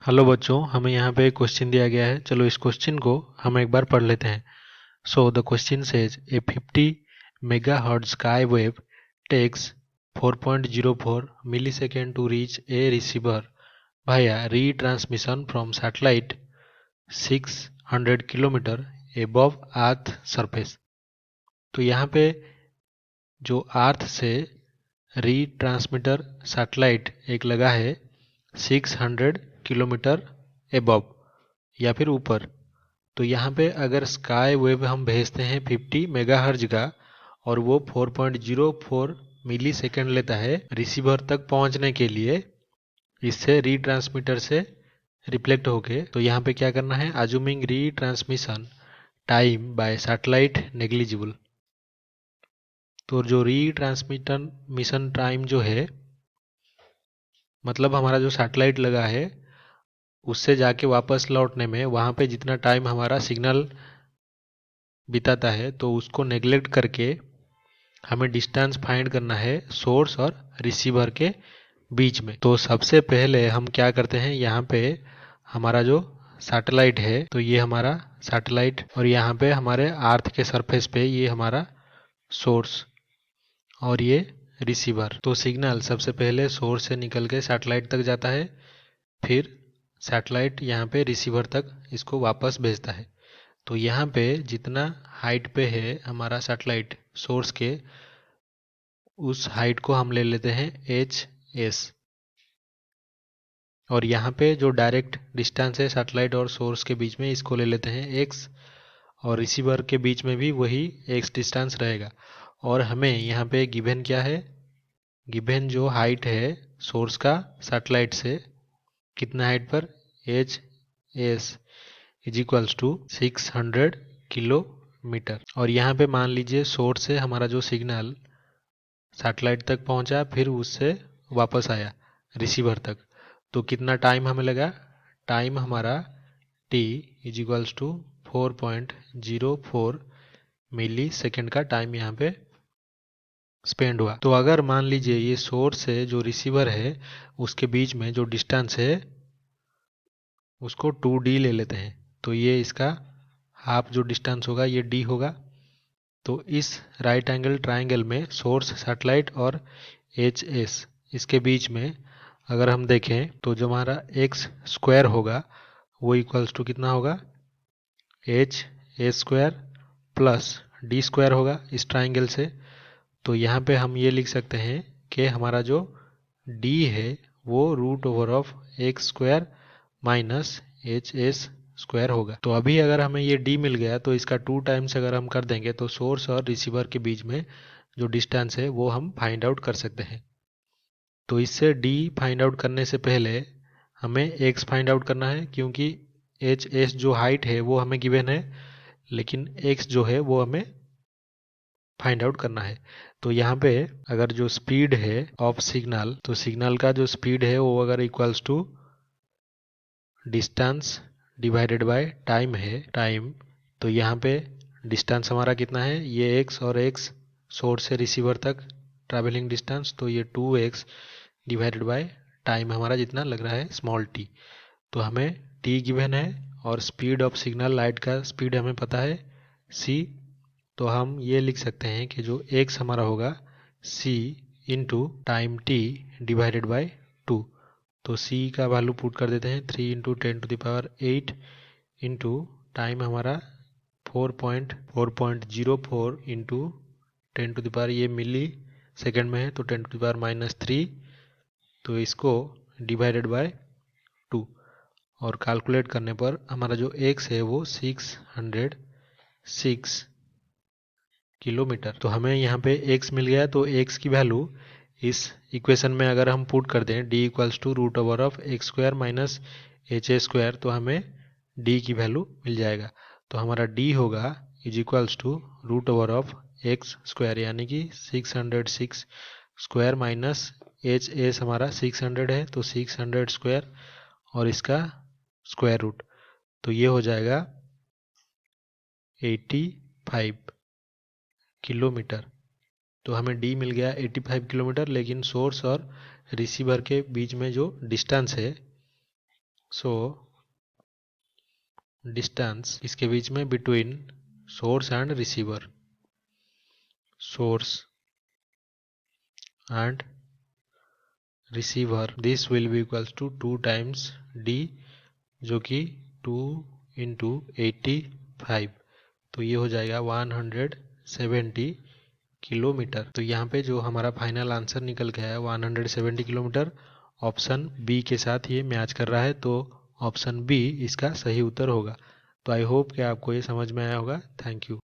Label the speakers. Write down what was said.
Speaker 1: Hello बच्चों, हमें यहाँ पे एक क्वेश्चन दिया गया है। चलो इस क्वेश्चन को हम एक बार पढ़ लेते हैं। So the question says a 50 megahertz sky wave takes 4.04 millisecond to reach a receiver via retransmission from satellite 600 kilometre above earth surface. तो यहाँ पे जो अर्थ से रीट्रांसमीटर सैटेलाइट एक लगा है 600 किलोमीटर एबव या फिर ऊपर। तो यहाँ पे अगर स्काई वेव हम भेजते हैं 50 मेगाहर्ज का और वो 4.04 मिली सेकेंड लेता है रिसीवर तक पहुंचने के लिए, इससे रीट्रांसमीटर से रिफ्लेक्ट होके। तो यहाँ पे क्या करना है, assuming retransmission time by satellite negligible. तो जो रीट्रांसमिशन मिशन टाइम जो है, मतलब हमारा जो सैटेलाइट लगा है उससे जाके वापस लौटने में वहाँ पे जितना टाइम हमारा सिग्नल बिताता है, तो उसको नेग्लेक्ट करके हमें डिस्टेंस फाइंड करना है सोर्स और रिसीवर के बीच में। तो सबसे पहले हम क्या करते हैं, यहाँ पे हमारा जो सैटेलाइट है, तो ये हमारा सैटेलाइट और यहाँ पे हमारे अर्थ के सरफेस पे ये हमारा सोर्स और ये रिसीवर। तो सिग्नल सबसे पहले सोर्स से निकल के सैटेलाइट तक जाता है, फिर सैटेलाइट यहाँ पे रिसीवर तक इसको वापस भेजता है। तो यहाँ पे जितना हाइट पे है हमारा सैटेलाइट सोर्स के, उस हाइट को हम ले लेते हैं HS। और यहाँ पे जो डायरेक्ट डिस्टेंस है सैटेलाइट और सोर्स के बीच में, इसको ले लेते हैं X। और रिसीवर के बीच में भी वही X डिस्टेंस रहेगा। और हमें यहाँ पे गिवन क्या है, गिवन जो हाइट है सोर्स का सैटेलाइट से, कितना हाइट पर, HS is equals to 600 kilometre. और यहाँ पे मान लीजिए सोर्स से हमारा जो सिग्नल सैटेलाइट तक पहुंचा, फिर उससे वापस आया रिसीवर तक, तो कितना टाइम हमें लगा, टाइम हमारा T is equals to 4.04 millisecond का टाइम यहाँ पे स्पेंड हुआ। तो अगर मान लीजिए ये सोर्स से जो रिसीवर है उसके बीच में जो डिस्टेंस है उसको 2D ले लेते हैं, तो ये इसका हाफ जो डिस्टेंस होगा ये D होगा। तो इस राइट एंगल ट्राइंगल में सोर्स सैटेलाइट और HS इसके बीच में अगर हम देखें, तो जो हमारा x स्क्वायर होगा वो इक्वल्स टू कितना होगा, HS square plus D square होगा इस ट्राइंगल से। तो यहाँ पे हम ये लिख सकते हैं कि हमारा जो D है वो root over of x square minus HS square होगा। तो अभी अगर हमें ये D मिल गया तो इसका 2 टाइम्स अगर हम कर देंगे तो सोर्स और रिसीवर के बीच में जो डिस्टेंस है वो हम फाइंड आउट कर सकते हैं। तो इससे D फाइंड आउट करने से पहले हमें x फाइंड आउट करना है, क्योंकि HS जो हाइट है वो हमें गिवन है, लेकिन x जो है वो हमें फाइंड आउट करना है। तो यहाँ पे अगर जो स्पीड है ऑफ सिग्नल, तो सिग्नल का जो स्पीड है वो अगर equals to distance divided by time है, टाइम, तो यहाँ पे डिस्टेंस हमारा कितना है, ये x और x सोर्स से रिसीवर तक ट्रैवलिंग डिस्टेंस, तो ये 2x डिवाइडेड बाय टाइम हमारा जितना लग रहा है स्मॉल t। तो हमें t गिवन है और स्पीड ऑफ सिग्नल लाइट का स्पीड हमें पता है c। तो हम ये लिख सकते हैं कि जो x हमारा होगा c into time t divided by 2। तो c का वैल्यू पुट कर देते हैं 3 इंटू 10⁸ इंटू टाइम हमारा 4.04 इंटू 10⁻, ये मिली सेकेंड में है तो 10⁻⁻3। तो इसको डिवाइडेड बाय 2 और कैलकुलेट करने पर हमारा जो x है वो 606 किलोमीटर। तो हमें यहाँ पे x मिल गया, तो x की वैल्यू इस इक्वेशन में अगर हम पुट कर दें d equals to root over of x square minus h square, तो हमें d की वैल्यू मिल जाएगा। तो हमारा d होगा is equals to root over of x square, यानी कि 606 स्क्वायर माइनस एच हमारा 600 है तो 600 स्क्वायर और इसका स्क्वायर रूट, तो ये हो जाएगा 85 किलोमीटर। तो हमें d मिल गया 85 किलोमीटर, लेकिन सोर्स और रिसीवर के बीच में जो डिस्टेंस है सो डिस्टेंस इसके बीच में between source and receiver, source and receiver, this will be equals to 2 times D, जो कि 2 इंटू 85, तो ये हो जाएगा 170 किलोमीटर। तो यहाँ पे जो हमारा फाइनल आंसर निकल के आया 170 किलोमीटर, ऑप्शन बी के साथ ये मैच कर रहा है, तो ऑप्शन बी इसका सही उत्तर होगा। तो आई होप कि आपको ये समझ में आया होगा। Thank you.